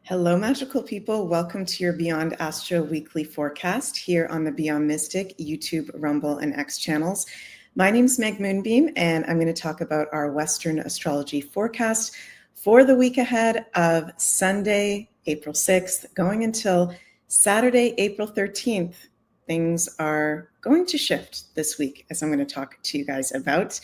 Hello, magical people. Welcome to your Beyond Astro weekly forecast here on the Beyond Mystic YouTube, Rumble, and X channels. My name is Meg Moonbeam, and I'm going to talk about our Western astrology forecast for the week ahead of Sunday, April 6th, going until Saturday, April 13th. Things are going to shift this week, as I'm going to talk to you guys about.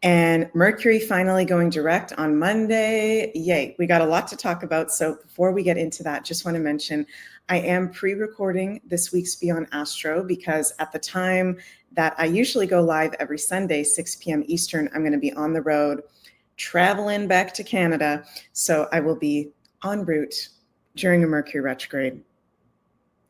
And Mercury finally going direct on Monday. Yay, we got a lot to talk about. So before we get into that, just want to mention I am pre-recording this week's Beyond Astro because at the time that I usually go live every Sunday, 6 p.m. Eastern, I'm going to be on the road traveling back to Canada. So I will be en route during a Mercury retrograde.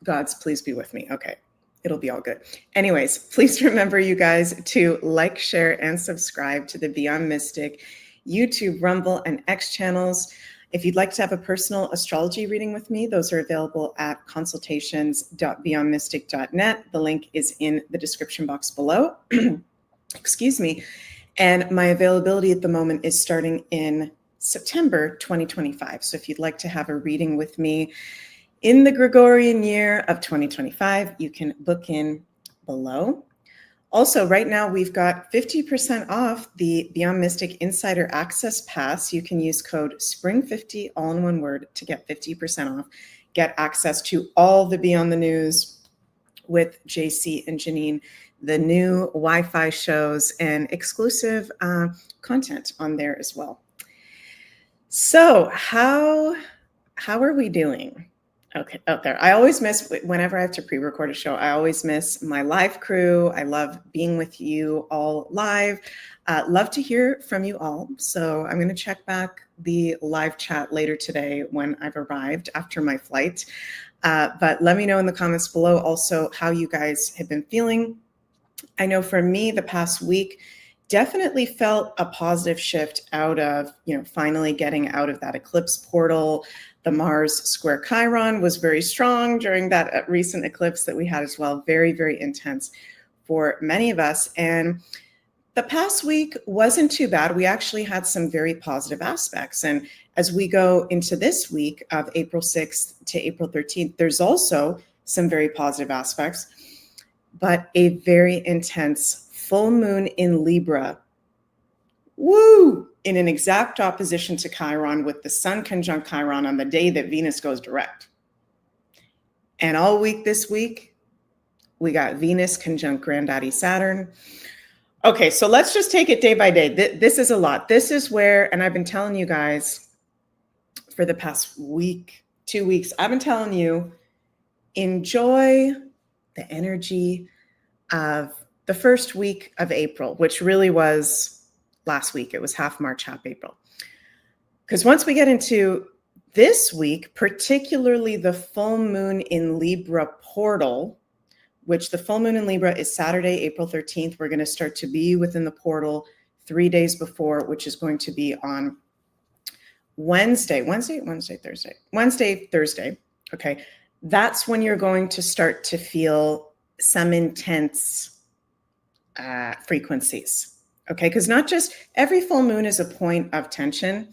Gods, please be with me. Okay. It'll be all good. Anyways, please remember, you guys, to like, share, and subscribe to the Beyond Mystic YouTube, Rumble, and X channels. If you'd like to have a personal astrology reading with me, those are available at consultations.beyondmystic.net. The link is in the description box below. Excuse me. And my availability at the moment is starting in September 2025. So if you'd like to have a reading with me in the Gregorian year of 2025, you can book in below. Also, right now, we've got 50% off the Beyond Mystic Insider Access Pass. You can use code SPRING50, all in one word, to get 50% off. Get access to all the Beyond the News with JC and Janine, the new Wi-Fi shows, and exclusive content on there as well. So how are we doing? Okay, out there. I always miss, whenever I have to pre-record a show, I always miss my live crew. I love being with you all live. Love to hear from you all. So I'm going to check back the live chat later today when I've arrived after my flight. But let me know in the comments below also how you guys have been feeling. I know for me, the past week definitely felt a positive shift out of, finally getting out of that eclipse portal. The Mars square Chiron was very strong during that recent eclipse that we had as well. Very, very intense for many of us. And the past week wasn't too bad. We actually had some very positive aspects. And as we go into this week of April 6th to April 13th, there's also some very positive aspects, but a very intense full moon in Libra. Woo! In an exact opposition to Chiron, with the Sun conjunct Chiron on the day that Venus goes direct. And all week this week, we got Venus conjunct Granddaddy Saturn. Okay, so let's just take it day by day. This is a lot. This is where, and I've been telling you guys for the past week, 2 weeks, I've been telling you, enjoy the energy of the first week of April, which really was last week. It was half March, half April. Because once we get into this week, particularly the full moon in Libra portal, which the full moon in Libra is Saturday, April 13th. We're going to start to be within the portal 3 days before, which is going to be on Thursday. Okay. That's when you're going to start to feel some intense frequencies. Okay, because not just every full moon is a point of tension,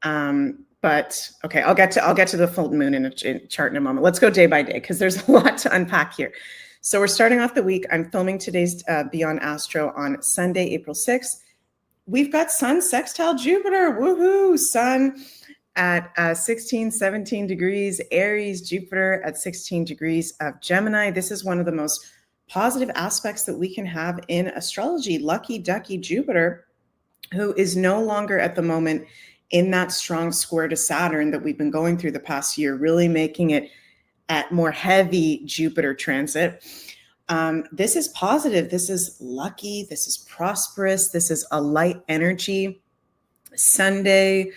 but okay, I'll get to the full moon in a chart in a moment. Let's go day by day because there's a lot to unpack here. So we're starting off the week. I'm filming today's Beyond Astro on Sunday, April 6th. We've got Sun sextile Jupiter. Woohoo! Sun at 16, 17 degrees Aries, Jupiter at 16 degrees of Gemini. This is one of the most positive aspects that we can have in astrology. Lucky ducky Jupiter, who is no longer at the moment in that strong square to Saturn that we've been going through the past year, really making it at more heavy Jupiter transit. This is positive. This is lucky. This is prosperous. This is a light energy. Sunday,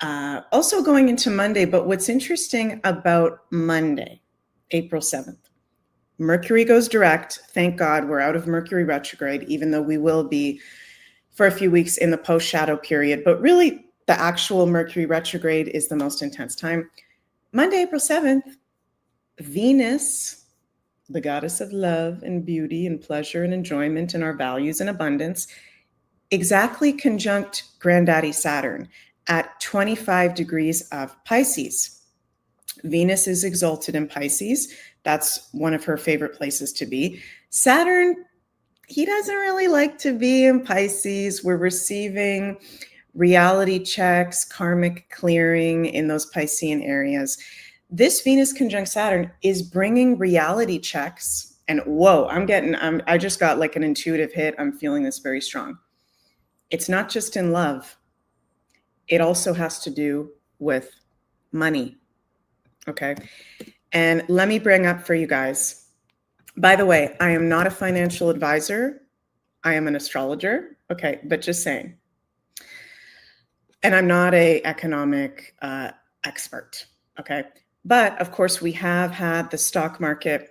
also going into Monday. But what's interesting about Monday, April 7th, Mercury goes direct. Thank God we're out of Mercury retrograde, even though we will be for a few weeks in the post-shadow period. But really, the actual Mercury retrograde is the most intense time. Monday, April 7th, Venus, the goddess of love and beauty and pleasure and enjoyment and our values and abundance, exactly conjunct Granddaddy Saturn at 25 degrees of Pisces. Venus is exalted in Pisces. That's one of her favorite places to be. Saturn, he doesn't really like to be in Pisces. We're receiving reality checks, karmic clearing in those Piscean areas. This Venus conjunct Saturn is bringing reality checks. And whoa, I just got like an intuitive hit. I'm feeling this very strong. It's not just in love. It also has to do with money. Okay. And let me bring up for you guys. By the way, I am not a financial advisor. I am an astrologer. Okay. But just saying. And I'm not an economic expert. Okay. But of course, we have had the stock market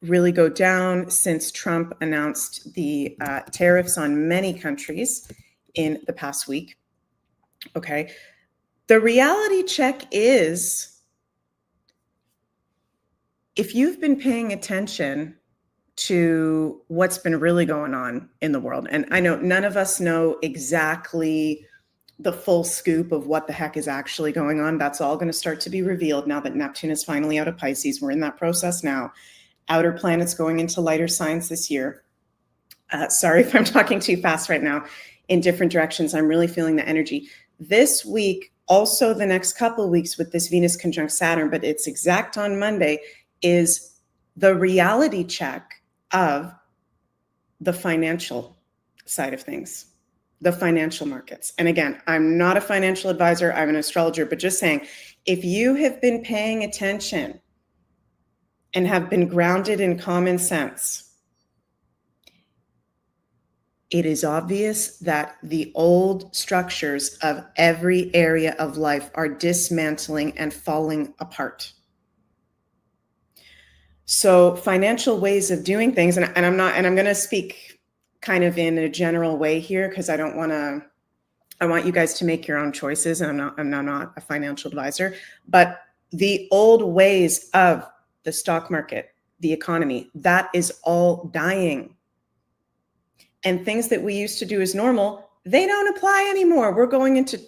really go down since Trump announced the tariffs on many countries in the past week. Okay. The reality check is, if you've been paying attention to what's been really going on in the world, and I know none of us know exactly the full scoop of what the heck is actually going on. That's all going to start to be revealed now that Neptune is finally out of Pisces. We're in that process now. Outer planets going into lighter signs this year. Sorry if I'm talking too fast right now in different directions. I'm really feeling the energy. This week, also the next couple of weeks with this Venus conjunct Saturn, but it's exact on Monday, is the reality check of the financial side of things, the financial markets. And again, I'm not a financial advisor, I'm an astrologer, but just saying, if you have been paying attention and have been grounded in common sense, it is obvious that the old structures of every area of life are dismantling and falling apart. So financial ways of doing things, and I'm going to speak kind of in a general way here, because I want you guys to make your own choices, and I'm not a financial advisor, but the old ways of the stock market, the economy, that is all dying. And things that we used to do as normal, they don't apply anymore. We're going into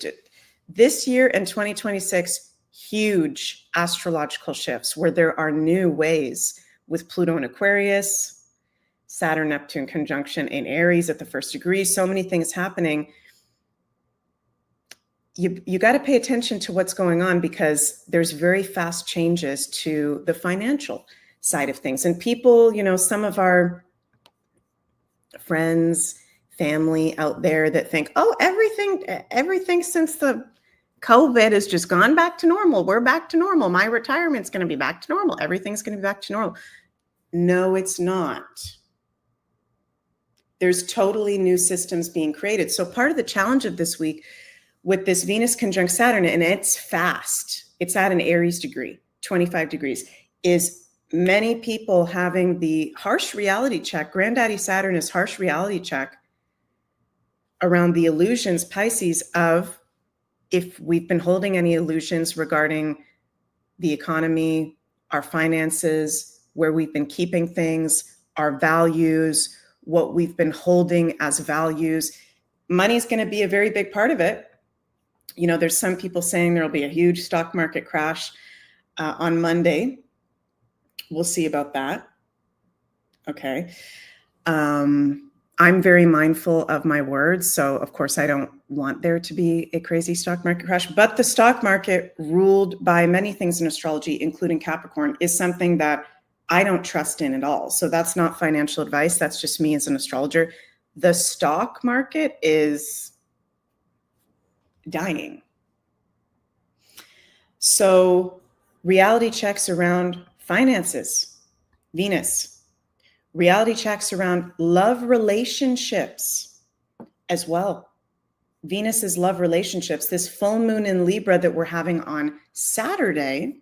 this year and 2026, huge astrological shifts where there are new ways with Pluto in Aquarius, Saturn, Neptune conjunction in Aries at the first degree, so many things happening. You got to pay attention to what's going on, because there's very fast changes to the financial side of things. And people, some of our friends, family out there that think, oh, everything since the COVID has just gone back to normal. We're back to normal. My retirement's going to be back to normal. Everything's going to be back to normal. No, it's not. There's totally new systems being created. So part of the challenge of this week with this Venus conjunct Saturn, and it's fast, it's at an Aries degree, 25 degrees, is many people having the harsh reality check. Granddaddy Saturn is harsh reality check around the illusions, Pisces, of if we've been holding any illusions regarding the economy, our finances, where we've been keeping things, our values, what we've been holding as values. Money's going to be a very big part of it. There's some people saying there'll be a huge stock market crash on Monday. We'll see about that. Okay. I'm very mindful of my words. So of course I don't want there to be a crazy stock market crash, but the stock market, ruled by many things in astrology, including Capricorn, is something that I don't trust in at all. So that's not financial advice. That's just me as an astrologer. The stock market is dying. So reality checks around finances, Venus. Reality checks around love relationships as well. Venus is love relationships. This full moon in Libra that we're having on Saturday,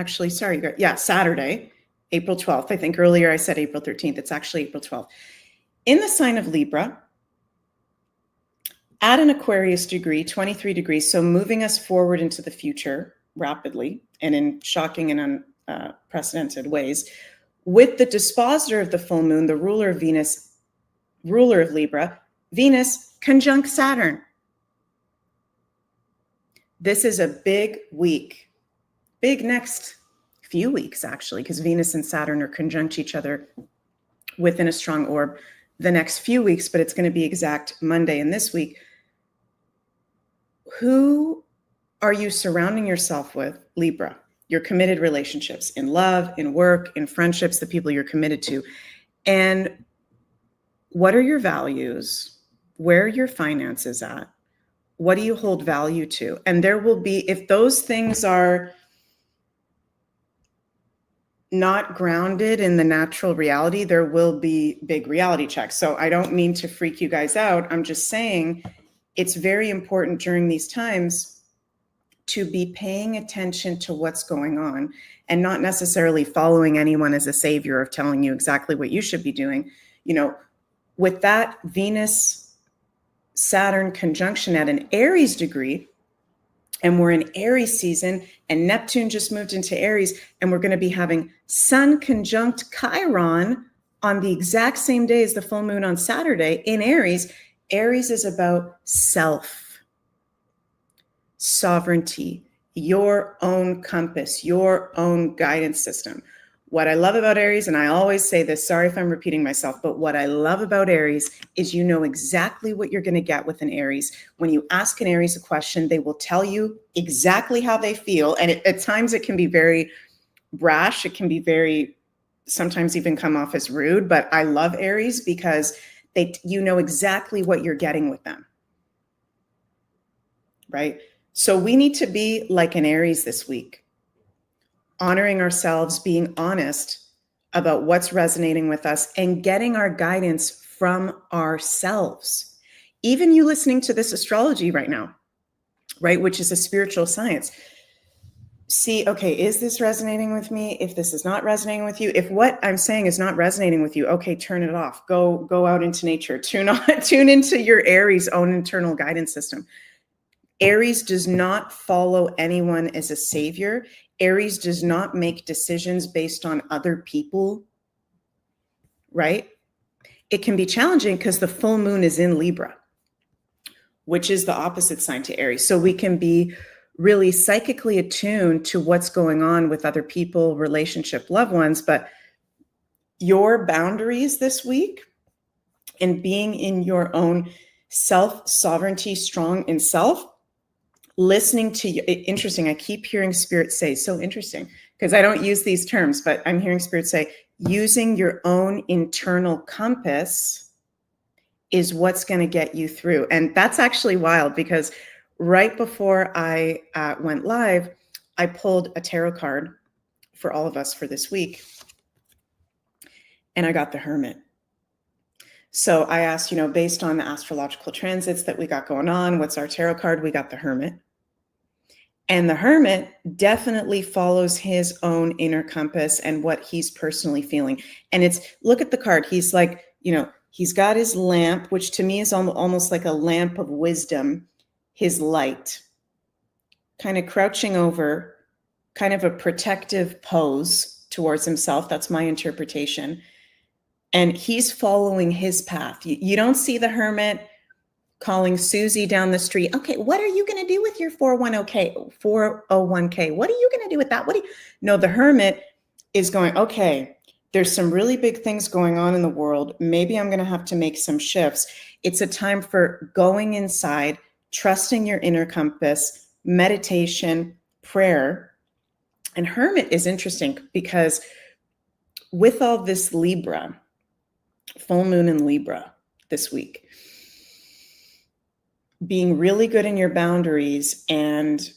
Saturday, April 12th. I think earlier I said April 13th. It's actually April 12th. In the sign of Libra, at an Aquarius degree, 23 degrees, so moving us forward into the future rapidly and in shocking and unprecedented ways, with the dispositor of the full moon, the ruler of Venus, ruler of Libra, Venus conjunct Saturn. This is a big week big next few weeks, actually, because Venus and Saturn are conjunct each other within a strong orb the next few weeks, but it's going to be exact Monday in this week. Who are you surrounding yourself with, Libra? Your committed relationships in love, in work, in friendships, the people you're committed to. And what are your values? Where are your finances at? What do you hold value to? And there will be, if those things are not grounded in the natural reality, there will be big reality checks. So I don't mean to freak you guys out. I'm just saying it's very important during these times to be paying attention to what's going on and not necessarily following anyone as a savior of telling you exactly what you should be doing. You know, with that Venus Saturn conjunction at an Aries degree, and we're in Aries season, and Neptune just moved into Aries, and we're going to be having Sun conjunct Chiron on the exact same day as the full moon on Saturday in Aries. Aries is about self, sovereignty, your own compass, your own guidance system. What I love about Aries, and I always say this, sorry if I'm repeating myself, but what I love about Aries is you know exactly what you're going to get with an Aries. When you ask an Aries a question, they will tell you exactly how they feel. And at times it can be very brash. It can be very, sometimes even come off as rude, but I love Aries because you know exactly what you're getting with them, right? So we need to be like an Aries this week, honoring ourselves, being honest about what's resonating with us and getting our guidance from ourselves. Even you listening to this astrology right now, right, which is a spiritual science. See, okay, is this resonating with me? If this is not resonating with you, if what I'm saying is not resonating with you, okay, turn it off. Go out into nature. Tune into your Aries' own internal guidance system. Aries does not follow anyone as a savior. Aries does not make decisions based on other people, right? It can be challenging because the full moon is in Libra, which is the opposite sign to Aries. So we can be really psychically attuned to what's going on with other people, relationship, loved ones, but your boundaries this week and being in your own self-sovereignty, strong in self, listening to you. Interesting. I keep hearing spirit say, so interesting, because I don't use these terms, but I'm hearing spirit say, using your own internal compass is what's going to get you through. And that's actually wild because right before I went live, I pulled a tarot card for all of us for this week. And I got the Hermit. So I asked, based on the astrological transits that we got going on, what's our tarot card? We got the Hermit. And the Hermit definitely follows his own inner compass and what he's personally feeling. And look at the card. He's like, he's got his lamp, which to me is almost like a lamp of wisdom, his light, kind of crouching over, kind of a protective pose towards himself. That's my interpretation. And he's following his path. You don't see the Hermit calling Susie down the street. Okay, what are you going to do with your 401k? What are you going to do with that? No, the Hermit is going, okay, there's some really big things going on in the world. Maybe I'm going to have to make some shifts. It's a time for going inside, trusting your inner compass, meditation, prayer. And Hermit is interesting because with all this Libra, full moon in Libra this week, being really good in your boundaries and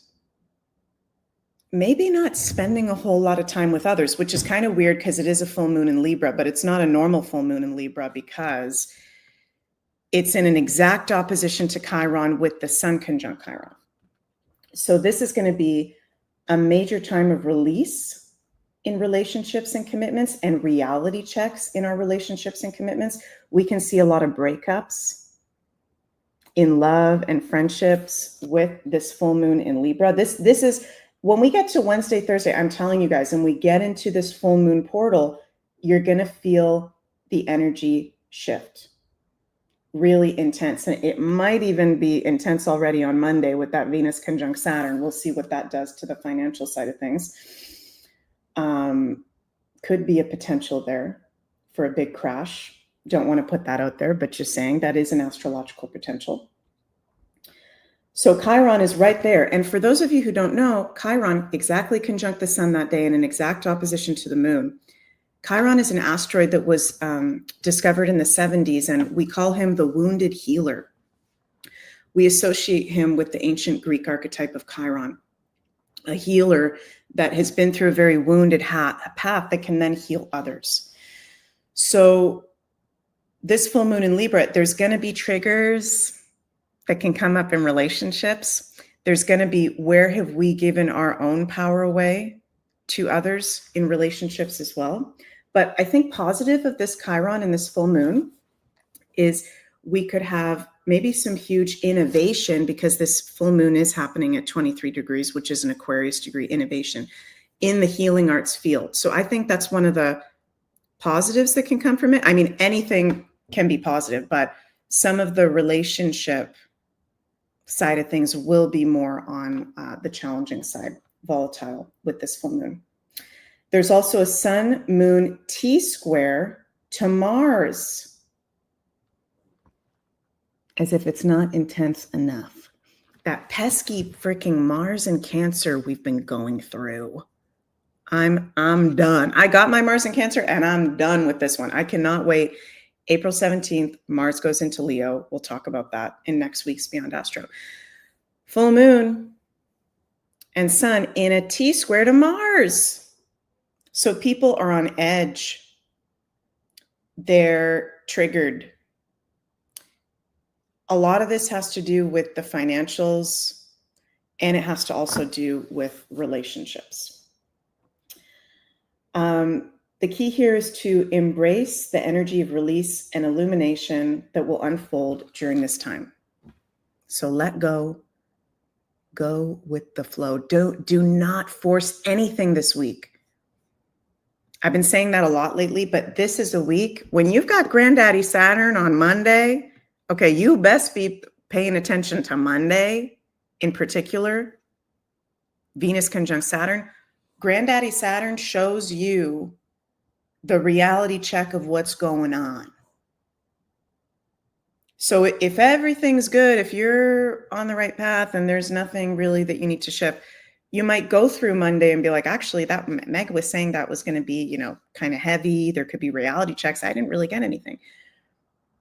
maybe not spending a whole lot of time with others, which is kind of weird because it is a full moon in Libra, but it's not a normal full moon in Libra because it's in an exact opposition to Chiron with the Sun conjunct Chiron. So this is going to be a major time of release in relationships and commitments and reality checks in our relationships and commitments. We can see a lot of breakups in love and friendships with this full moon in Libra. This is when we get to Wednesday, Thursday, I'm telling you guys, and we get into this full moon portal, you're going to feel the energy shift. really intense. And it might even be intense already on Monday with that Venus conjunct Saturn. We'll see what that does to the financial side of things. Could be a potential there for a big crash. Don't want to put that out there, but just saying that is an astrological potential. So Chiron is right there. And for those of you who don't know, Chiron exactly conjunct the sun that day in an exact opposition to the moon. Chiron is an asteroid that was discovered in the 70s, and we call him the wounded healer. We associate him with the ancient Greek archetype of Chiron, a healer that has been through a very wounded path that can then heal others. So this full moon in Libra, there's going to be triggers that can come up in relationships. There's going to be, where have we given our own power away to others in relationships as well? But I think positive of this Chiron and this full moon is we could have maybe some huge innovation, because this full moon is happening at 23 degrees, which is an Aquarius degree innovation in the healing arts field. So I think that's one of the positives that can come from it. I mean, anything can be positive, but some of the relationship side of things will be more on the challenging side, volatile with this full moon. There's also a sun moon T-square to Mars. As if it's not intense enough. That pesky freaking Mars and Cancer we've been going through. I'm done. I got my Mars and Cancer and I'm done with this one. I cannot wait. April 17th, Mars goes into Leo. We'll talk about that in next week's Beyond Astro. Full moon and sun in a T-square to Mars. So people are on edge. They're triggered. A lot of this has to do with the financials, and it has to also do with relationships. The key here is to embrace the energy of release and illumination that will unfold during this time. So let go with the flow. Do not force anything this week. I've been saying that a lot lately, but this is a week when you've got Granddaddy Saturn on Monday. Okay, you best be paying attention to Monday in particular. Venus conjunct Saturn. Granddaddy Saturn shows you the reality check of what's going on. So if everything's good, if you're on the right path and there's nothing really that you need to shift, you might go through Monday and be like, actually, that Meg was saying that was going to be, kind of heavy. There could be reality checks. I didn't really get anything.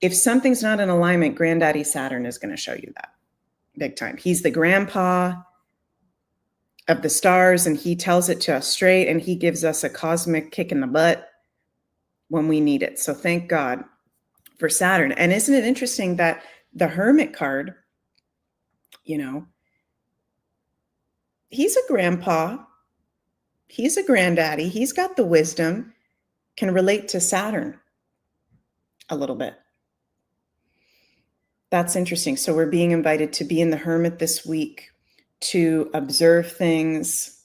If something's not in alignment, Granddaddy Saturn is going to show you that big time. He's the grandpa of the stars, and he tells it to us straight, and he gives us a cosmic kick in the butt when we need it. So thank God for Saturn. And isn't it interesting that the Hermit card, he's a grandpa, he's a granddaddy, he's got the wisdom, can relate to Saturn a little bit. That's interesting. So we're being invited to be in the Hermit this week, to observe things.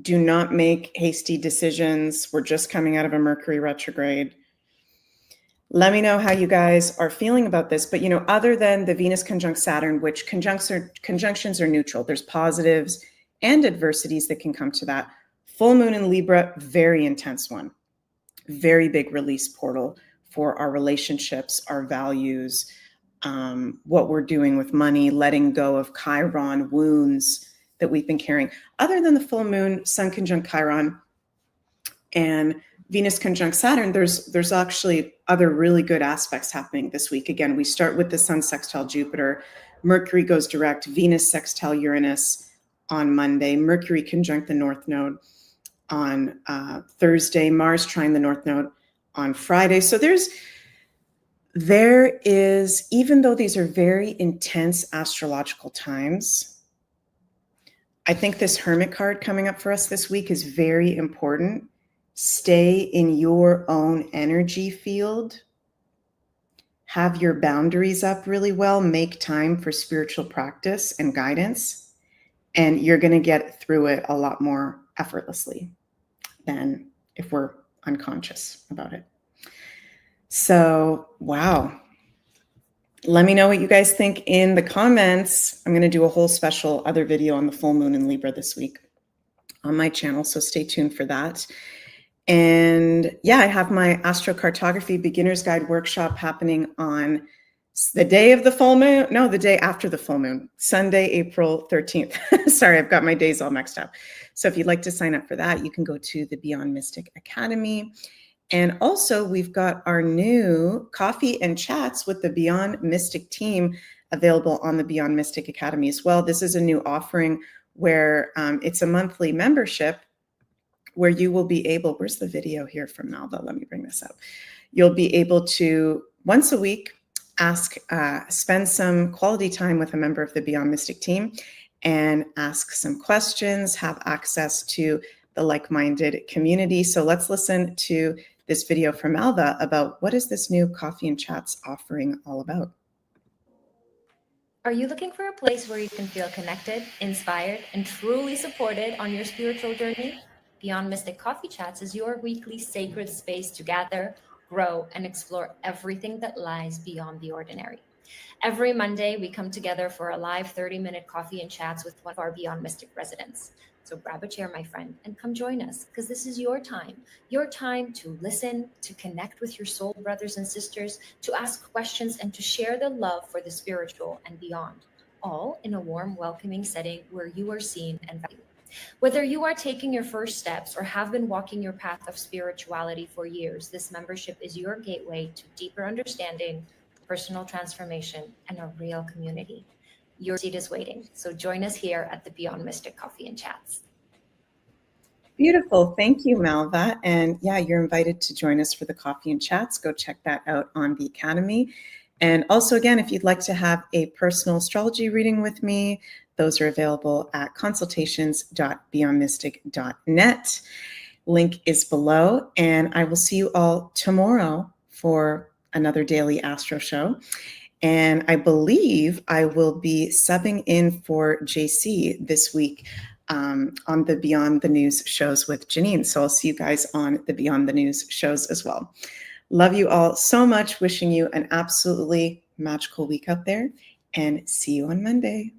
Do not make hasty decisions. We're just coming out of a Mercury retrograde. Let me know how you guys are feeling about this. But, other than the Venus conjunct Saturn, which conjunctions are neutral, there's positives and adversities that can come to that. Full moon in Libra, very intense one. Very big release portal for our relationships, our values, what we're doing with money, letting go of Chiron wounds that we've been carrying. Other than the full moon, Sun conjunct Chiron, and Venus conjunct Saturn, there's actually other really good aspects happening this week. Again, we start with the Sun sextile Jupiter. Mercury goes direct. Venus sextile Uranus on Monday. Mercury conjunct the North Node on Thursday. Mars trine the North Node on Friday. So there is, even though these are very intense astrological times, I think this Hermit card coming up for us this week is very important. Stay in your own energy field. Have your boundaries up really well. Make time for spiritual practice and guidance. And you're going to get through it a lot more effortlessly than if we're unconscious about it. So, wow. Let me know what you guys think in the comments. I'm going to do a whole special other video on the full moon in Libra this week on my channel, so stay tuned for that. And yeah, I have my astrocartography beginner's guide workshop happening on the day of the full moon. No, the day after the full moon, Sunday, April 13th. Sorry, I've got my days all mixed up. So if you'd like to sign up for that, you can go to the Beyond Mystic Academy. And also, we've got our new coffee and chats with the Beyond Mystic team available on the Beyond Mystic Academy as well. This is a new offering where it's a monthly membership where you will be able, where's the video here from Malva? Let me bring this up. You'll be able to, once a week, spend some quality time with a member of the Beyond Mystic team and ask some questions, have access to the like-minded community. So let's listen to this video from Malva about what is this new Coffee and Chats offering all about. Are you looking for a place where you can feel connected, inspired, and truly supported on your spiritual journey? Beyond Mystic Coffee Chats is your weekly sacred space to gather, grow, and explore everything that lies beyond the ordinary. Every Monday, we come together for a live 30-minute coffee and chats with one of our Beyond Mystic residents. So grab a chair, my friend, and come join us, because this is your time to listen, to connect with your soul brothers and sisters, to ask questions, and to share the love for the spiritual and beyond, all in a warm, welcoming setting where you are seen and valued. Whether you are taking your first steps or have been walking your path of spirituality for years, this membership is your gateway to deeper understanding, personal transformation, and a real community. Your seat is waiting, so join us here at the Beyond Mystic Coffee and Chats. Beautiful. Thank you, Malva. And yeah, you're invited to join us for the Coffee and Chats. Go check that out on the Academy. And also, again, if you'd like to have a personal astrology reading with me, those are available at consultations.beyondmystic.net. Link is below. And I will see you all tomorrow for another daily Astro show. And I believe I will be subbing in for JC this week on the Beyond the News shows with Janine. So I'll see you guys on the Beyond the News shows as well. Love you all so much. Wishing you an absolutely magical week out there, and see you on Monday.